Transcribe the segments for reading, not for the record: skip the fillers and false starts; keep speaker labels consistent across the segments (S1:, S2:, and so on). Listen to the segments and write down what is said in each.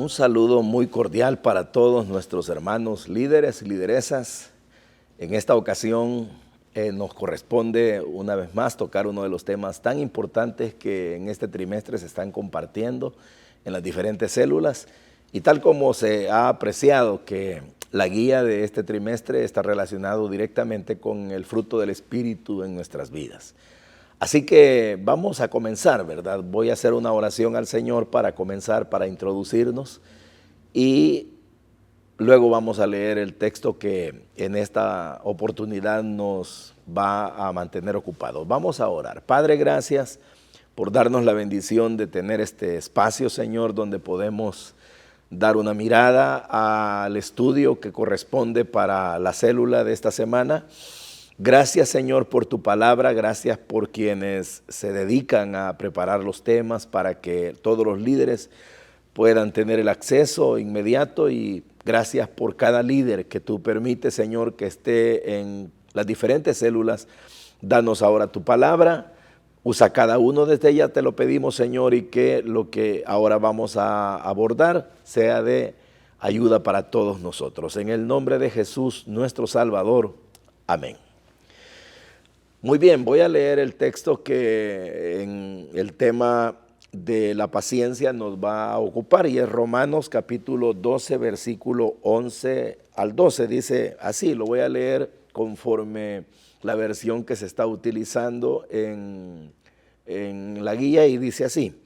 S1: Un saludo muy cordial para todos nuestros hermanos líderes y lideresas. En esta ocasión nos corresponde una vez más tocar uno de los temas tan importantes que en este trimestre se están compartiendo en las diferentes células, y tal como se ha apreciado que la guía de este trimestre está relacionado directamente con el fruto del Espíritu en nuestras vidas. Así que vamos a comenzar, ¿verdad? Voy a hacer una oración al Señor para comenzar, para introducirnos, y luego vamos a leer el texto que en esta oportunidad nos va a mantener ocupados. Vamos a orar. Padre, gracias por darnos la bendición de tener este espacio, Señor, donde podemos dar una mirada al estudio que corresponde para la célula de esta semana. Gracias, Señor, por tu palabra, gracias por quienes se dedican a preparar los temas para que todos los líderes puedan tener el acceso inmediato, y gracias por cada líder que tú permites, Señor, que esté en las diferentes células. Danos ahora tu palabra, usa cada uno desde ella, te lo pedimos, Señor, y que lo que ahora vamos a abordar sea de ayuda para todos nosotros. En el nombre de Jesús, nuestro Salvador. Amén. Muy bien, voy a leer el texto que en el tema de la paciencia nos va a ocupar, y es Romanos capítulo 12, versículo 11 al 12. Dice así, lo voy a leer conforme la versión que se está utilizando en la guía, y dice así: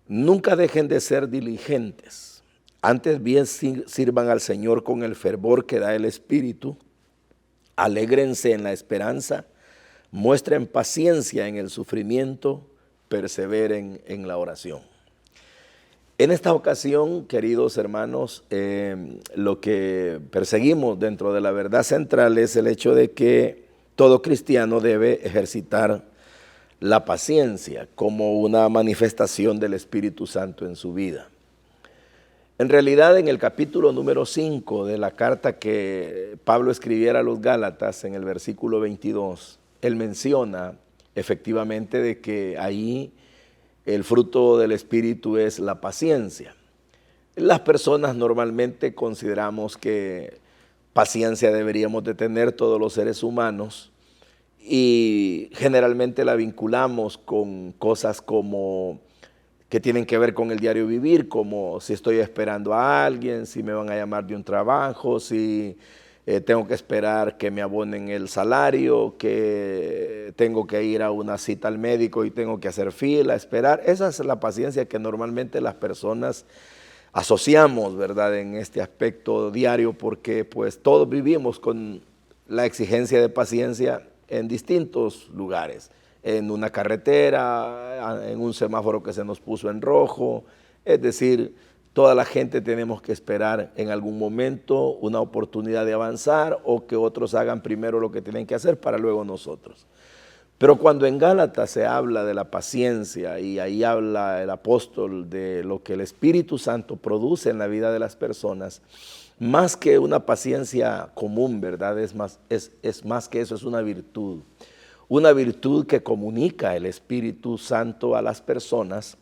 S1: nunca dejen de ser diligentes, antes bien sirvan al Señor con el fervor que da el Espíritu, alégrense en la esperanza, muestren paciencia en el sufrimiento, perseveren en la oración. En esta ocasión, queridos hermanos, lo que perseguimos dentro de la verdad central es el hecho de que todo cristiano debe ejercitar la paciencia como una manifestación del Espíritu Santo en su vida. En realidad, en el capítulo número 5 de la carta que Pablo escribiera a los Gálatas, en el versículo 22, él menciona efectivamente de que ahí el fruto del Espíritu es la paciencia. Las personas normalmente consideramos que paciencia deberíamos de tener todos los seres humanos, y generalmente la vinculamos con cosas como que tienen que ver con el diario vivir, como si estoy esperando a alguien, si me van a llamar de un trabajo, si tengo que esperar que me abonen el salario, que tengo que ir a una cita al médico y tengo que hacer fila, esperar. Esa es la paciencia que normalmente las personas asociamos, ¿verdad?, en este aspecto diario, porque pues todos vivimos con la exigencia de paciencia en distintos lugares, en una carretera, en un semáforo que se nos puso en rojo. Es decir, toda la gente tenemos que esperar en algún momento una oportunidad de avanzar, o que otros hagan primero lo que tienen que hacer para luego nosotros. Pero cuando en Gálatas se habla de la paciencia, y ahí habla el apóstol de lo que el Espíritu Santo produce en la vida de las personas, más que una paciencia común, ¿verdad? Es más que eso, es una virtud que comunica el Espíritu Santo a las personas,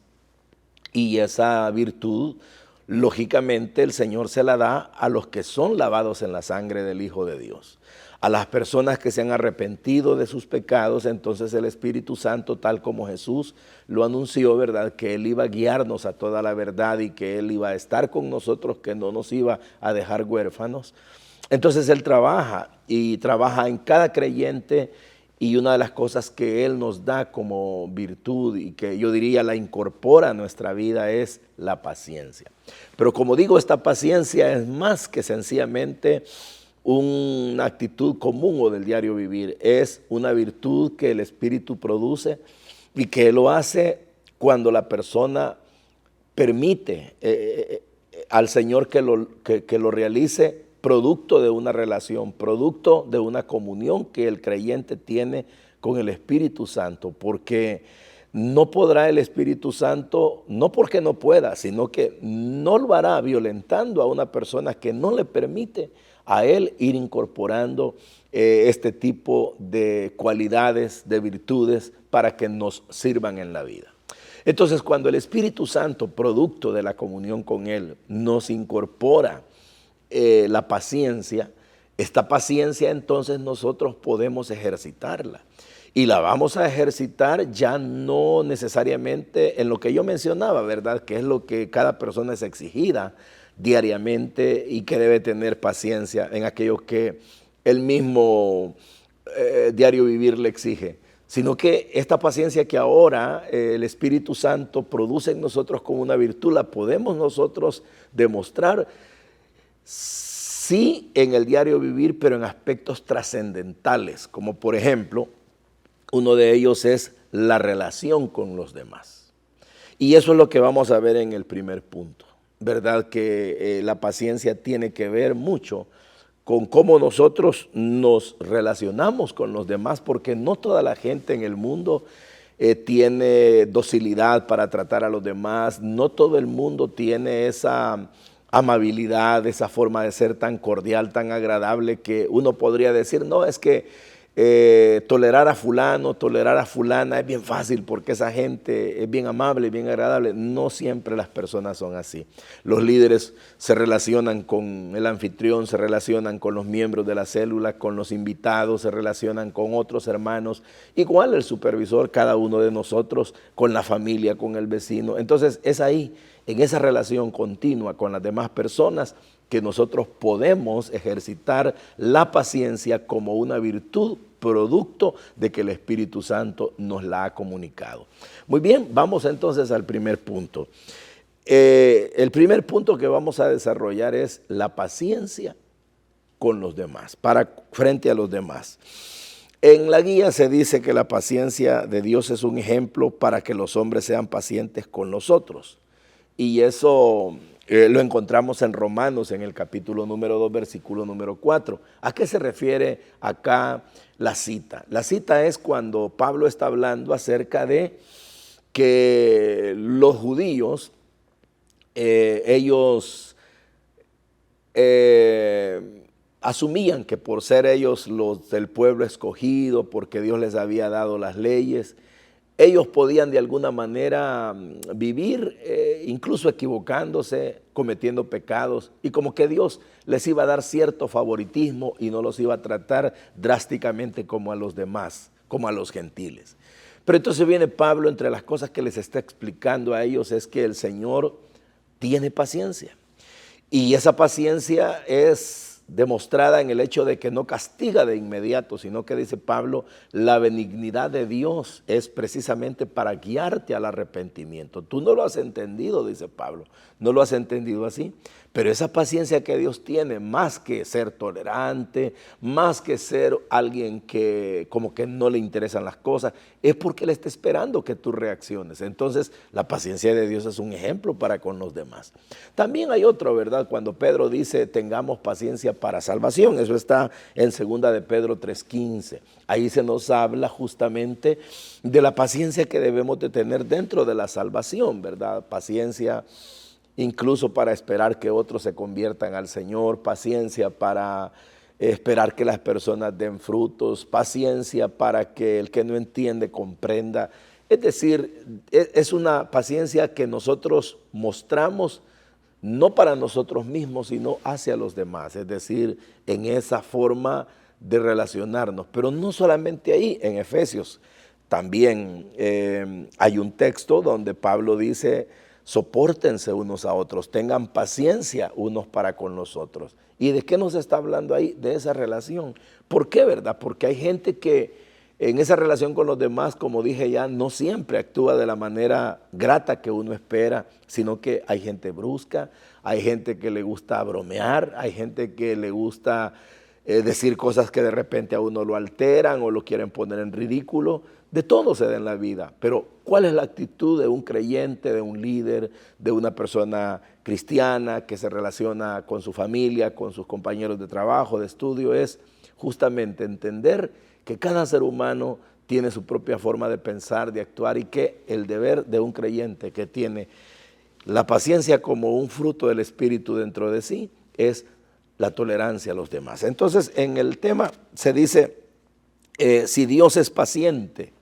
S1: y esa virtud, lógicamente, el Señor se la da a los que son lavados en la sangre del Hijo de Dios. A las personas que se han arrepentido de sus pecados, entonces el Espíritu Santo, tal como Jesús lo anunció, ¿verdad?, que Él iba a guiarnos a toda la verdad, y que Él iba a estar con nosotros, que no nos iba a dejar huérfanos. Entonces Él trabaja, y trabaja en cada creyente, y una de las cosas que Él nos da como virtud, y que yo diría la incorpora a nuestra vida, es la paciencia. Pero como digo, esta paciencia es más que sencillamente una actitud común o del diario vivir. Es una virtud que el Espíritu produce, y que lo hace cuando la persona permite al Señor que lo realice, producto de una relación, producto de una comunión que el creyente tiene con el Espíritu Santo. Porque no podrá el Espíritu Santo, no porque no pueda, sino que no lo hará violentando a una persona que no le permite a Él ir incorporando este tipo de cualidades, de virtudes, para que nos sirvan en la vida. Entonces, cuando el Espíritu Santo, producto de la comunión con Él, nos incorpora la paciencia, esta paciencia entonces nosotros podemos ejercitarla. Y la vamos a ejercitar ya no necesariamente en lo que yo mencionaba, ¿verdad? Que es lo que cada persona es exigida diariamente y que debe tener paciencia en aquello que el mismo diario vivir le exige, sino que esta paciencia que ahora el Espíritu Santo produce en nosotros como una virtud, la podemos nosotros demostrar, sí, en el diario vivir, pero en aspectos trascendentales, como por ejemplo, uno de ellos es la relación con los demás. Y eso es lo que vamos a ver en el primer punto, ¿verdad? Que la paciencia tiene que ver mucho con cómo nosotros nos relacionamos con los demás, porque no toda la gente en el mundo tiene docilidad para tratar a los demás, no todo el mundo tiene esa amabilidad, esa forma de ser tan cordial, tan agradable, que uno podría decir, no, es que tolerar a fulano, tolerar a fulana es bien fácil porque esa gente es bien amable, bien agradable. No siempre las personas son así. Los líderes se relacionan con el anfitrión, se relacionan con los miembros de la célula, con los invitados, se relacionan con otros hermanos. Igual el supervisor, cada uno de nosotros, con la familia, con el vecino. Entonces es ahí, en esa relación continua con las demás personas, que nosotros podemos ejercitar la paciencia como una virtud producto de que el Espíritu Santo nos la ha comunicado. Muy bien, vamos entonces al primer punto. El primer punto que vamos a desarrollar es la paciencia con los demás, frente a los demás. En la guía se dice que la paciencia de Dios es un ejemplo para que los hombres sean pacientes con los otros. Y eso lo encontramos en Romanos, en el capítulo número 2, versículo número 4. ¿A qué se refiere acá la cita? La cita es cuando Pablo está hablando acerca de que los judíos, ellos asumían que por ser ellos los del pueblo escogido, porque Dios les había dado las leyes, ellos podían de alguna manera vivir, incluso equivocándose, cometiendo pecados, y como que Dios les iba a dar cierto favoritismo y no los iba a tratar drásticamente como a los demás, como a los gentiles. Pero entonces viene Pablo, entre las cosas que les está explicando a ellos es que el Señor tiene paciencia. Y esa paciencia es demostrada en el hecho de que no castiga de inmediato, sino que dice Pablo, la benignidad de Dios es precisamente para guiarte al arrepentimiento. Tú no lo has entendido, dice Pablo, no lo has entendido así, pero esa paciencia que Dios tiene, más que ser tolerante, más que ser alguien que como que no le interesan las cosas, es porque Él está esperando que tú reacciones. Entonces, la paciencia de Dios es un ejemplo para con los demás. También hay otro, ¿verdad? Cuando Pedro dice, tengamos paciencia para salvación. Eso está en 2 de Pedro 3:15. Ahí se nos habla justamente de la paciencia que debemos de tener dentro de la salvación, ¿verdad? Paciencia incluso para esperar que otros se conviertan al Señor, paciencia para esperar que las personas den frutos, paciencia para que el que no entiende comprenda. Es decir, es una paciencia que nosotros mostramos no para nosotros mismos, sino hacia los demás, es decir, en esa forma de relacionarnos. Pero no solamente ahí, en Efesios también hay un texto donde Pablo dice, sopórtense unos a otros, tengan paciencia unos para con los otros. ¿Y de qué nos está hablando ahí? De esa relación. ¿Por qué, verdad? Porque hay gente que en esa relación con los demás, como dije ya, no siempre actúa de la manera grata que uno espera, sino que hay gente brusca, hay gente que le gusta bromear, hay gente que le gusta decir cosas que de repente a uno lo alteran o lo quieren poner en ridículo. De todo se da en la vida, pero ¿cuál es la actitud de un creyente, de un líder, de una persona cristiana que se relaciona con su familia, con sus compañeros de trabajo, de estudio? Es justamente entender que cada ser humano tiene su propia forma de pensar, de actuar, y que el deber de un creyente que tiene la paciencia como un fruto del Espíritu dentro de sí es la tolerancia a los demás. Entonces, en el tema se dice, si Dios es paciente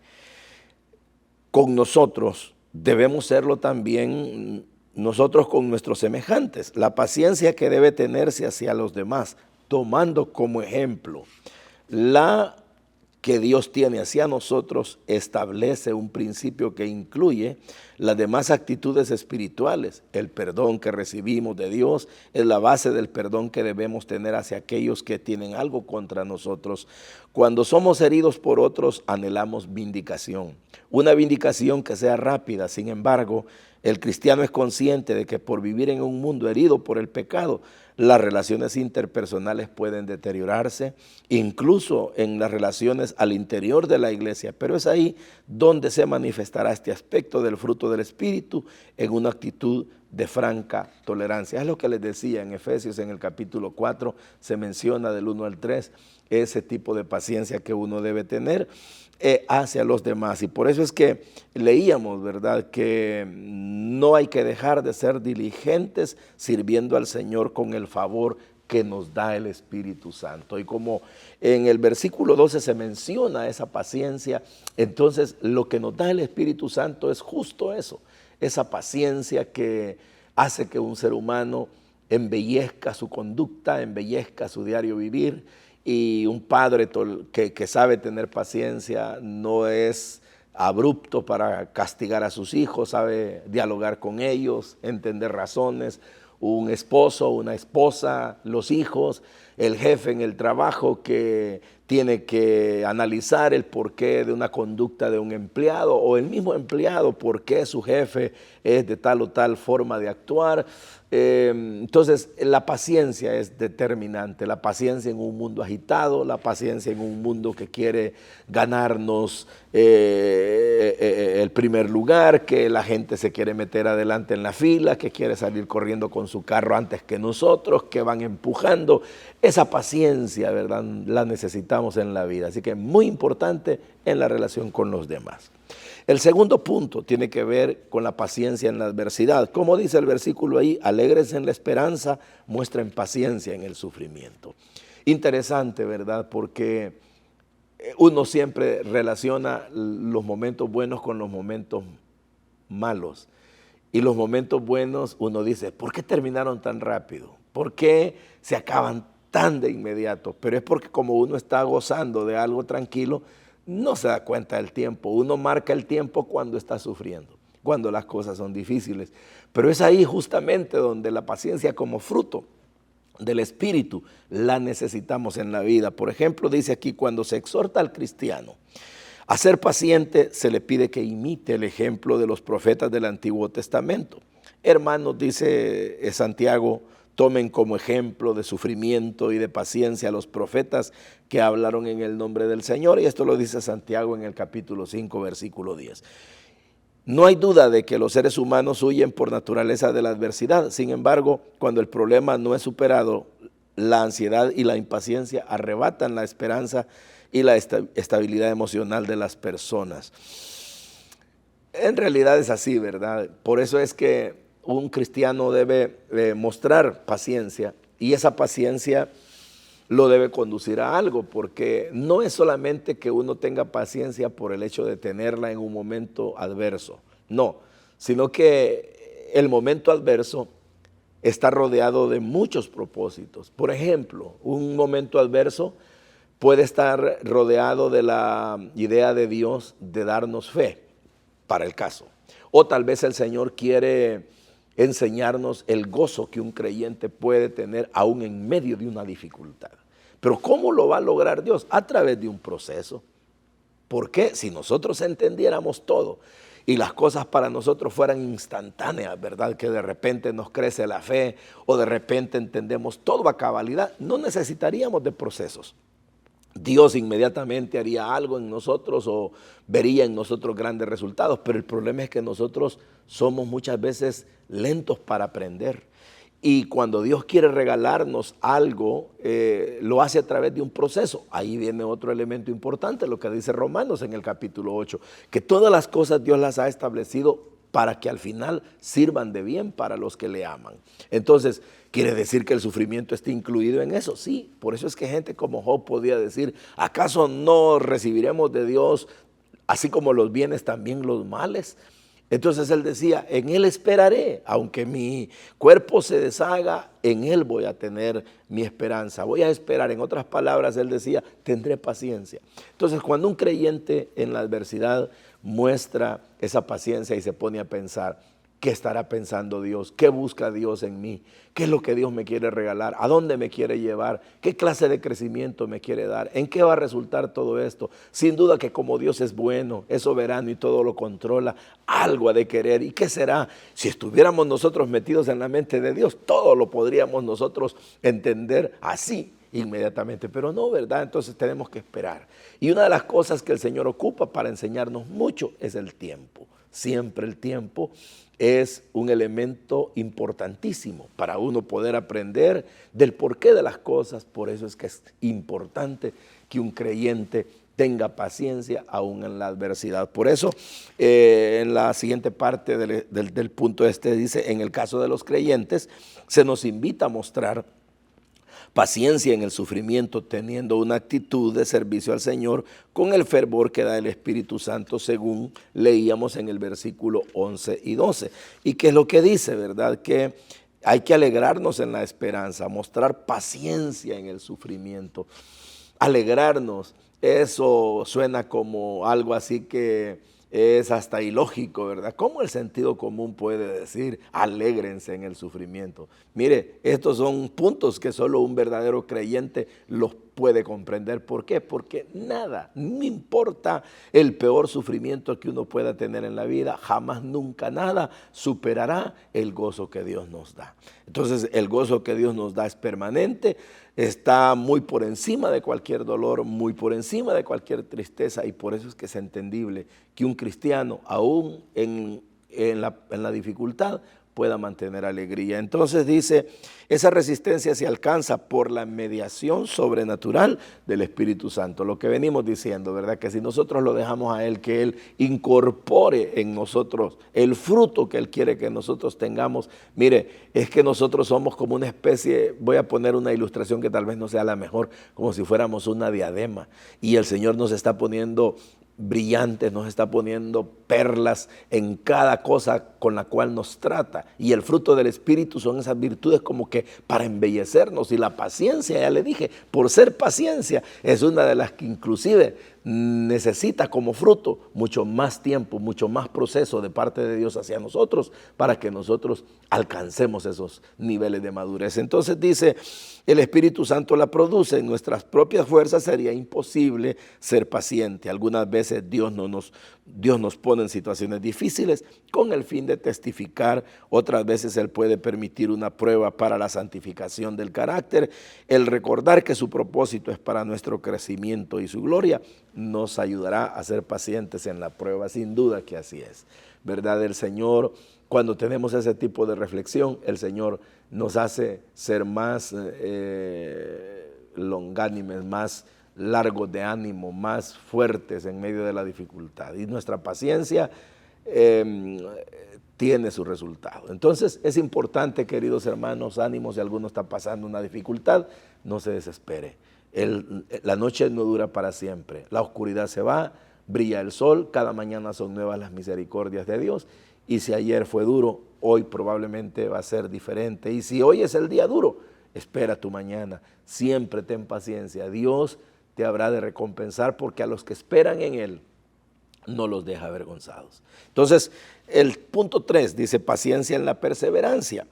S1: con nosotros, debemos serlo también nosotros con nuestros semejantes. La paciencia que debe tenerse hacia los demás, tomando como ejemplo la que Dios tiene hacia nosotros, establece un principio que incluye las demás actitudes espirituales. El perdón que recibimos de Dios es la base del perdón que debemos tener hacia aquellos que tienen algo contra nosotros. Cuando somos heridos por otros, anhelamos vindicación. Una vindicación que sea rápida. Sin embargo, el cristiano es consciente de que por vivir en un mundo herido por el pecado, las relaciones interpersonales pueden deteriorarse, incluso en las relaciones al interior de la iglesia. Pero es ahí donde se manifestará este aspecto del fruto del Espíritu en una actitud de franca tolerancia. Es lo que les decía en Efesios, en el capítulo 4, se menciona del 1 al 3, ese tipo de paciencia que uno debe tener hacia los demás. Y por eso es que leíamos, ¿verdad?, que no hay que dejar de ser diligentes sirviendo al Señor con el favor que nos da el Espíritu Santo. Y como en el versículo 12 se menciona esa paciencia, entonces lo que nos da el Espíritu Santo es justo eso, esa paciencia que hace que un ser humano embellezca su conducta, embellezca su diario vivir. Y un padre que sabe tener paciencia no es abrupto para castigar a sus hijos, sabe dialogar con ellos, entender razones. Un esposo, una esposa, los hijos, el jefe en el trabajo que tiene que analizar el porqué de una conducta de un empleado, o el mismo empleado, por qué su jefe es de tal o tal forma de actuar. Entonces, la paciencia es determinante, la paciencia en un mundo agitado, la paciencia en un mundo que quiere ganarnos el primer lugar, que la gente se quiere meter adelante en la fila, que quiere salir corriendo con su carro antes que nosotros, que van empujando. Esa paciencia, ¿verdad?, la necesitamos en la vida, así que es muy importante en la relación con los demás. El segundo punto tiene que ver con la paciencia en la adversidad. Como dice el versículo ahí, alegres en la esperanza, muestren paciencia en el sufrimiento. Interesante, ¿verdad?, porque uno siempre relaciona los momentos buenos con los momentos malos. Y los momentos buenos uno dice, ¿por qué terminaron tan rápido? ¿Por qué se acaban tan de inmediato? Pero es porque como uno está gozando de algo tranquilo, no se da cuenta del tiempo. Uno marca el tiempo cuando está sufriendo, cuando las cosas son difíciles. Pero es ahí justamente donde la paciencia como fruto del Espíritu la necesitamos en la vida. Por ejemplo, dice aquí, cuando se exhorta al cristiano a ser paciente, se le pide que imite el ejemplo de los profetas del Antiguo Testamento. Hermanos, dice Santiago, tomen como ejemplo de sufrimiento y de paciencia a los profetas que hablaron en el nombre del Señor. Y esto lo dice Santiago en el capítulo 5, versículo 10. No hay duda de que los seres humanos huyen por naturaleza de la adversidad. Sin embargo, cuando el problema no es superado, la ansiedad y la impaciencia arrebatan la esperanza y la estabilidad emocional de las personas. En realidad es así, ¿verdad? Por eso es que un cristiano debe mostrar paciencia, y esa paciencia lo debe conducir a algo, porque no es solamente que uno tenga paciencia por el hecho de tenerla en un momento adverso, no, sino que el momento adverso está rodeado de muchos propósitos. Por ejemplo, un momento adverso puede estar rodeado de la idea de Dios de darnos fe, para el caso. O tal vez el Señor quiere enseñarnos el gozo que un creyente puede tener aún en medio de una dificultad. Pero ¿cómo lo va a lograr Dios? A través de un proceso. ¿Por qué? Si nosotros entendiéramos todo y las cosas para nosotros fueran instantáneas, ¿verdad?, que de repente nos crece la fe o de repente entendemos todo a cabalidad, no necesitaríamos de procesos. Dios inmediatamente haría algo en nosotros o vería en nosotros grandes resultados, pero el problema es que nosotros somos muchas veces lentos para aprender. Y cuando Dios quiere regalarnos algo, lo hace a través de un proceso. Ahí viene otro elemento importante, lo que dice Romanos en el capítulo 8, que todas las cosas Dios las ha establecido para que al final sirvan de bien para los que le aman. Entonces, ¿quiere decir que el sufrimiento esté incluido en eso? Sí, por eso es que gente como Job podía decir, ¿acaso no recibiremos de Dios, así como los bienes, también los males? Entonces él decía, en Él esperaré, aunque mi cuerpo se deshaga, en Él voy a tener mi esperanza, voy a esperar. En otras palabras, él decía, tendré paciencia. Entonces, cuando un creyente en la adversidad muestra esa paciencia y se pone a pensar, ¿qué estará pensando Dios? ¿Qué busca Dios en mí? ¿Qué es lo que Dios me quiere regalar? ¿A dónde me quiere llevar? ¿Qué clase de crecimiento me quiere dar? ¿En qué va a resultar todo esto? Sin duda que como Dios es bueno, es soberano y todo lo controla, algo ha de querer. ¿Y qué será? Si estuviéramos nosotros metidos en la mente de Dios, todo lo podríamos nosotros entender así inmediatamente, pero no, ¿verdad? Entonces tenemos que esperar. Y una de las cosas que el Señor ocupa para enseñarnos mucho es el tiempo. Siempre el tiempo es un elemento importantísimo para uno poder aprender del porqué de las cosas. Por eso es que es importante que un creyente tenga paciencia aún en la adversidad. Por eso, en la siguiente parte del punto dice, en el caso de los creyentes, se nos invita a mostrar paciencia en el sufrimiento, teniendo una actitud de servicio al Señor con el fervor que da el Espíritu Santo, según leíamos en el versículo 11 y 12. ¿Y qué es lo que dice, verdad? Que hay que alegrarnos en la esperanza, mostrar paciencia en el sufrimiento. Alegrarnos, eso suena como algo así que es hasta ilógico, ¿verdad? ¿Cómo el sentido común puede decir alégrense en el sufrimiento? Mire, estos son puntos que solo un verdadero creyente los puede comprender. ¿Por qué? Porque nada, no importa el peor sufrimiento que uno pueda tener en la vida, jamás, nunca, nada superará el gozo que Dios nos da. Entonces, el gozo que Dios nos da es permanente, está muy por encima de cualquier dolor, muy por encima de cualquier tristeza, y por eso es que es entendible que un cristiano, aún en la dificultad, pueda mantener alegría. Entonces dice, esa resistencia se alcanza por la mediación sobrenatural del Espíritu Santo. Lo que venimos diciendo, ¿verdad? Que si nosotros lo dejamos a Él, que Él incorpore en nosotros el fruto que Él quiere que nosotros tengamos. Mire, es que nosotros somos como una especie, voy a poner una ilustración que tal vez no sea la mejor, como si fuéramos una diadema. Y el Señor nos está poniendo brillantes, nos está poniendo perlas en cada cosa con la cual nos trata, y el fruto del Espíritu son esas virtudes como que para embellecernos. Y la paciencia, ya le dije, por ser paciencia, es una de las que inclusive necesita como fruto mucho más tiempo, mucho más proceso de parte de Dios hacia nosotros, para que nosotros alcancemos esos niveles de madurez. Entonces dice, el Espíritu Santo la produce. En nuestras propias fuerzas sería imposible ser paciente. Algunas veces Dios nos pone en situaciones difíciles con el fin de testificar. Otras veces Él puede permitir una prueba para la santificación del carácter. El recordar que su propósito es para nuestro crecimiento y su gloria nos ayudará a ser pacientes en la prueba. Sin duda que así es, ¿verdad? El Señor, cuando tenemos ese tipo de reflexión, el Señor nos hace ser más longánimes, más largos de ánimo, más fuertes en medio de la dificultad. Y nuestra paciencia tiene su resultado. Entonces es importante, queridos hermanos, ánimos, si alguno está pasando una dificultad, no se desespere. La noche no dura para siempre, la oscuridad se va, brilla el sol, cada mañana son nuevas las misericordias de Dios, y si ayer fue duro, hoy probablemente va a ser diferente. Y si hoy es el día duro, espera tu mañana, siempre ten paciencia, Dios te habrá de recompensar, porque a los que esperan en Él no los deja avergonzados. Entonces, el punto 3 dice paciencia en la perseverancia.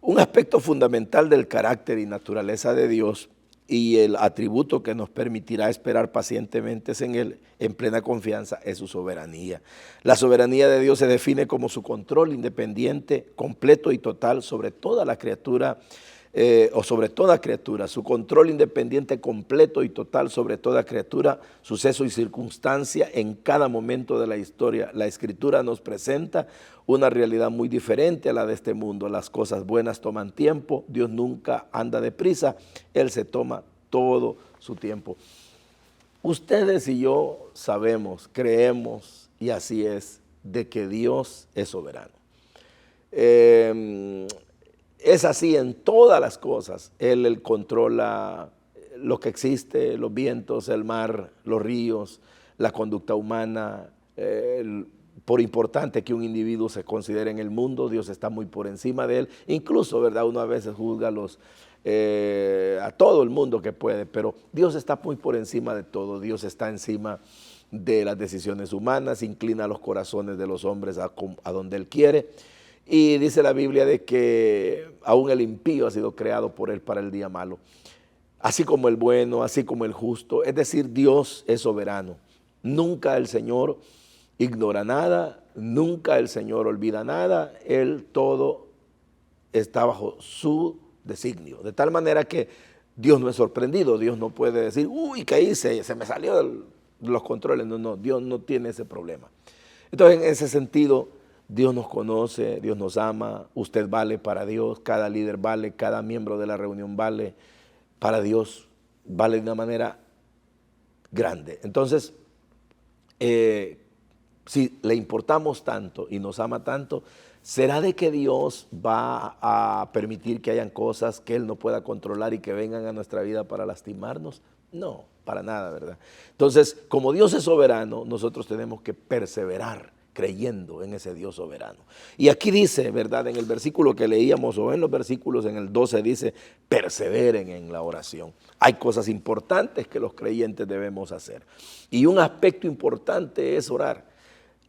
S1: Un aspecto fundamental del carácter y naturaleza de Dios, y el atributo que nos permitirá esperar pacientemente en Él en plena confianza, es su soberanía. La soberanía de Dios se define como su control independiente, completo y total sobre toda la criatura, o sobre toda criatura, su control independiente, completo y total sobre toda criatura, suceso y circunstancia en cada momento de la historia. La Escritura nos presenta una realidad muy diferente a la de este mundo. Las cosas buenas toman tiempo, Dios nunca anda deprisa, Él se toma todo su tiempo. Ustedes y yo sabemos, creemos, y así es, de que Dios es soberano. Es así en todas las cosas. Él controla lo que existe, los vientos, el mar, los ríos, la conducta humana, por importante que un individuo se considere en el mundo, Dios está muy por encima de él. Incluso, ¿verdad? Uno a veces juzga a todo el mundo que puede, pero Dios está muy por encima de todo. Dios está encima de las decisiones humanas, inclina los corazones de los hombres a donde Él quiere. Y dice la Biblia de que aún el impío ha sido creado por Él para el día malo. Así como el bueno, así como el justo. Es decir, Dios es soberano. Nunca el Señor ignora nada, nunca el Señor olvida nada. Él todo está bajo su designio. De tal manera que Dios no es sorprendido. Dios no puede decir, uy, ¿qué hice? Se me salió de los controles. No, no, Dios no tiene ese problema. Entonces, en ese sentido, Dios nos conoce, Dios nos ama, usted vale para Dios, cada líder vale, cada miembro de la reunión vale para Dios, vale de una manera grande. Entonces, si le importamos tanto y nos ama tanto, ¿será de que Dios va a permitir que hayan cosas que Él no pueda controlar y que vengan a nuestra vida para lastimarnos? No, para nada, ¿verdad? Entonces, como Dios es soberano, nosotros tenemos que perseverar creyendo en ese Dios soberano. Y aquí dice, ¿verdad? En el versículo que leíamos o en los versículos en el 12 dice, perseveren en la oración. Hay cosas importantes que los creyentes debemos hacer. Y un aspecto importante es orar.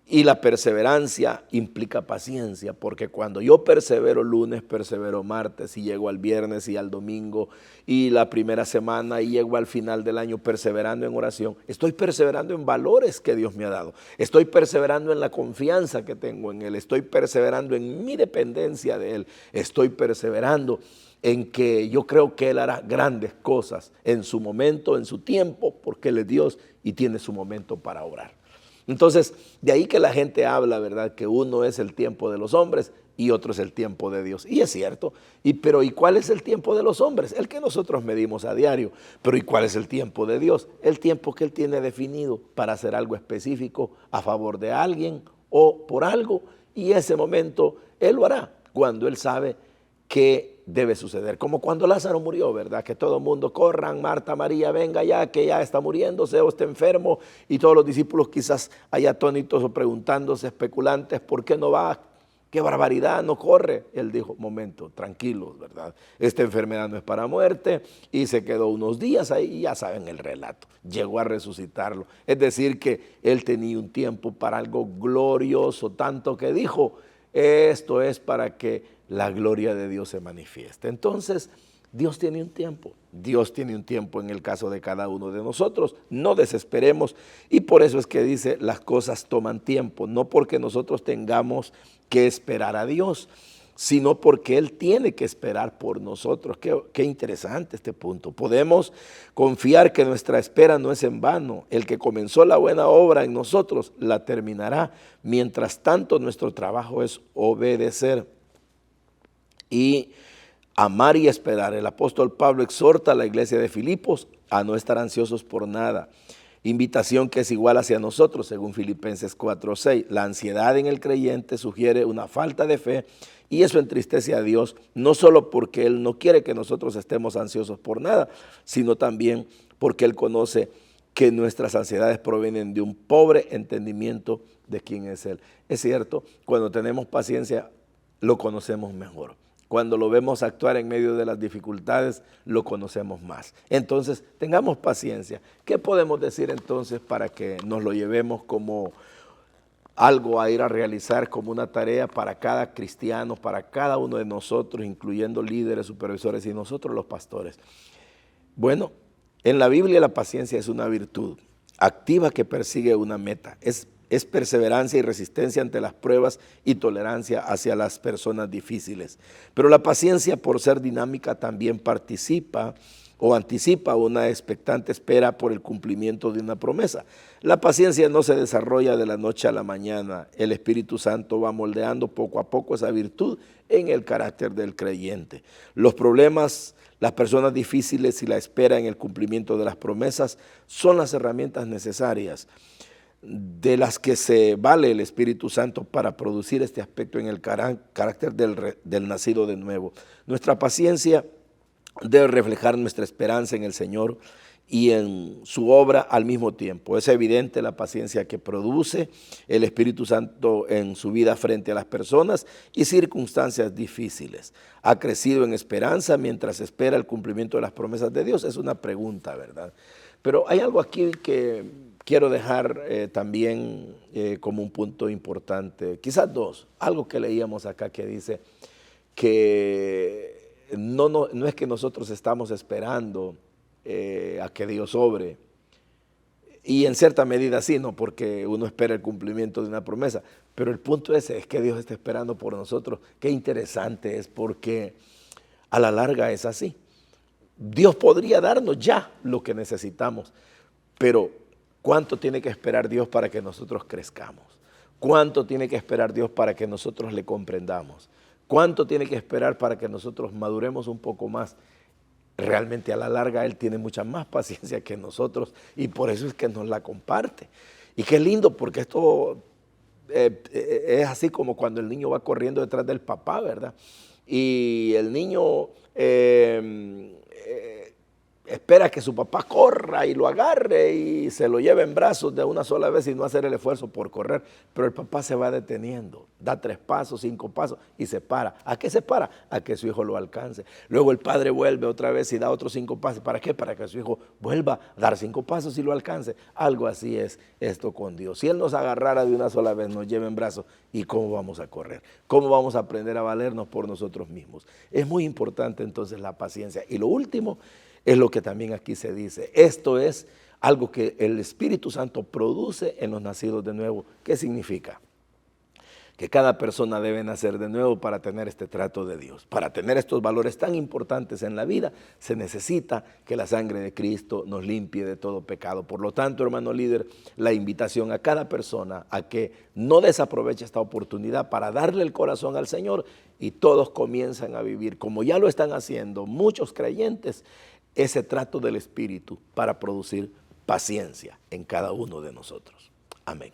S1: Y la perseverancia implica paciencia, porque cuando yo persevero lunes, persevero martes, y llego al viernes y al domingo, y la primera semana, y llego al final del año perseverando en oración, estoy perseverando en valores que Dios me ha dado, estoy perseverando en la confianza que tengo en Él, estoy perseverando en mi dependencia de Él, estoy perseverando en que yo creo que Él hará grandes cosas en su momento, en su tiempo, porque Él es Dios y tiene su momento para orar. Entonces, de ahí que la gente habla, ¿verdad? Que uno es el tiempo de los hombres y otro es el tiempo de Dios. Y es cierto. Pero ¿y cuál es el tiempo de los hombres? El que nosotros medimos a diario. Pero ¿y cuál es el tiempo de Dios? El tiempo que Él tiene definido para hacer algo específico a favor de alguien o por algo. Y ese momento Él lo hará cuando Él sabe que debe suceder. Como cuando Lázaro murió, ¿verdad? Que todo el mundo corran, Marta, María, venga ya, que ya está muriéndose o está enfermo. Y todos los discípulos quizás hay atónitos o preguntándose, especulantes, ¿por qué no va? ¡Qué barbaridad! No corre. Él dijo, momento, tranquilos, ¿verdad? Esta enfermedad no es para muerte. Y se quedó unos días ahí y ya saben el relato. Llegó a resucitarlo. Es decir que Él tenía un tiempo para algo glorioso, tanto que dijo, esto es para que la gloria de Dios se manifieste. Entonces, Dios tiene un tiempo. Dios tiene un tiempo en el caso de cada uno de nosotros. No desesperemos. Y por eso es que dice, las cosas toman tiempo. No porque nosotros tengamos que esperar a Dios, sino porque Él tiene que esperar por nosotros. Qué interesante este punto. Podemos confiar que nuestra espera no es en vano. El que comenzó la buena obra en nosotros la terminará. Mientras tanto, nuestro trabajo es obedecer y amar y esperar. El apóstol Pablo exhorta a la iglesia de Filipos a no estar ansiosos por nada. Invitación que es igual hacia nosotros, según Filipenses 4:6. La ansiedad en el creyente sugiere una falta de fe y eso entristece a Dios, no solo porque Él no quiere que nosotros estemos ansiosos por nada, sino también porque Él conoce que nuestras ansiedades provienen de un pobre entendimiento de quién es Él. Es cierto, cuando tenemos paciencia, lo conocemos mejor. Cuando lo vemos actuar en medio de las dificultades, lo conocemos más. Entonces, tengamos paciencia. ¿Qué podemos decir entonces para que nos lo llevemos como algo a ir a realizar, como una tarea para cada cristiano, para cada uno de nosotros, incluyendo líderes, supervisores y nosotros los pastores? Bueno, en la Biblia la paciencia es una virtud activa que persigue una meta. Es perseverancia y resistencia ante las pruebas y tolerancia hacia las personas difíciles. Pero la paciencia, por ser dinámica, también participa o anticipa una expectante espera por el cumplimiento de una promesa. La paciencia no se desarrolla de la noche a la mañana. El Espíritu Santo va moldeando poco a poco esa virtud en el carácter del creyente. Los problemas, las personas difíciles y la espera en el cumplimiento de las promesas son las herramientas necesarias de las que se vale el Espíritu Santo para producir este aspecto en el carácter del nacido de nuevo. Nuestra paciencia debe reflejar nuestra esperanza en el Señor y en su obra al mismo tiempo. Es evidente la paciencia que produce el Espíritu Santo en su vida frente a las personas y circunstancias difíciles. ¿Ha crecido en esperanza mientras espera el cumplimiento de las promesas de Dios? Es una pregunta, ¿verdad? Pero hay algo aquí que quiero dejar también como un punto importante, quizás dos. Algo que leíamos acá que dice que no es que nosotros estamos esperando a que Dios obre, y en cierta medida sí, no, porque uno espera el cumplimiento de una promesa, pero el punto ese es que Dios está esperando por nosotros. Qué interesante es, porque a la larga es así. Dios podría darnos ya lo que necesitamos, pero ¿cuánto tiene que esperar Dios para que nosotros crezcamos? ¿Cuánto tiene que esperar Dios para que nosotros le comprendamos? ¿Cuánto tiene que esperar para que nosotros maduremos un poco más? Realmente a la larga Él tiene mucha más paciencia que nosotros, y por eso es que nos la comparte. Y qué lindo, porque esto es así como cuando el niño va corriendo detrás del papá, ¿verdad? Y el niño espera que su papá corra y lo agarre y se lo lleve en brazos de una sola vez y no hacer el esfuerzo por correr. Pero el papá se va deteniendo, da 3 pasos, 5 pasos y se para. ¿A qué se para? A que su hijo lo alcance. Luego el padre vuelve otra vez y da otros 5 pasos. ¿Para qué? Para que su hijo vuelva a dar 5 pasos y lo alcance. Algo así es esto con Dios. Si Él nos agarrara de una sola vez, nos lleva en brazos, ¿y cómo vamos a correr? ¿Cómo vamos a aprender a valernos por nosotros mismos? Es muy importante entonces la paciencia. Y lo último es lo que también aquí se dice. Esto es algo que el Espíritu Santo produce en los nacidos de nuevo. ¿Qué significa? Que cada persona debe nacer de nuevo para tener este trato de Dios. Para tener estos valores tan importantes en la vida, se necesita que la sangre de Cristo nos limpie de todo pecado. Por lo tanto, hermano líder, la invitación a cada persona a que no desaproveche esta oportunidad para darle el corazón al Señor, y todos comienzan a vivir, como ya lo están haciendo muchos creyentes, ese trato del Espíritu para producir paciencia en cada uno de nosotros. Amén.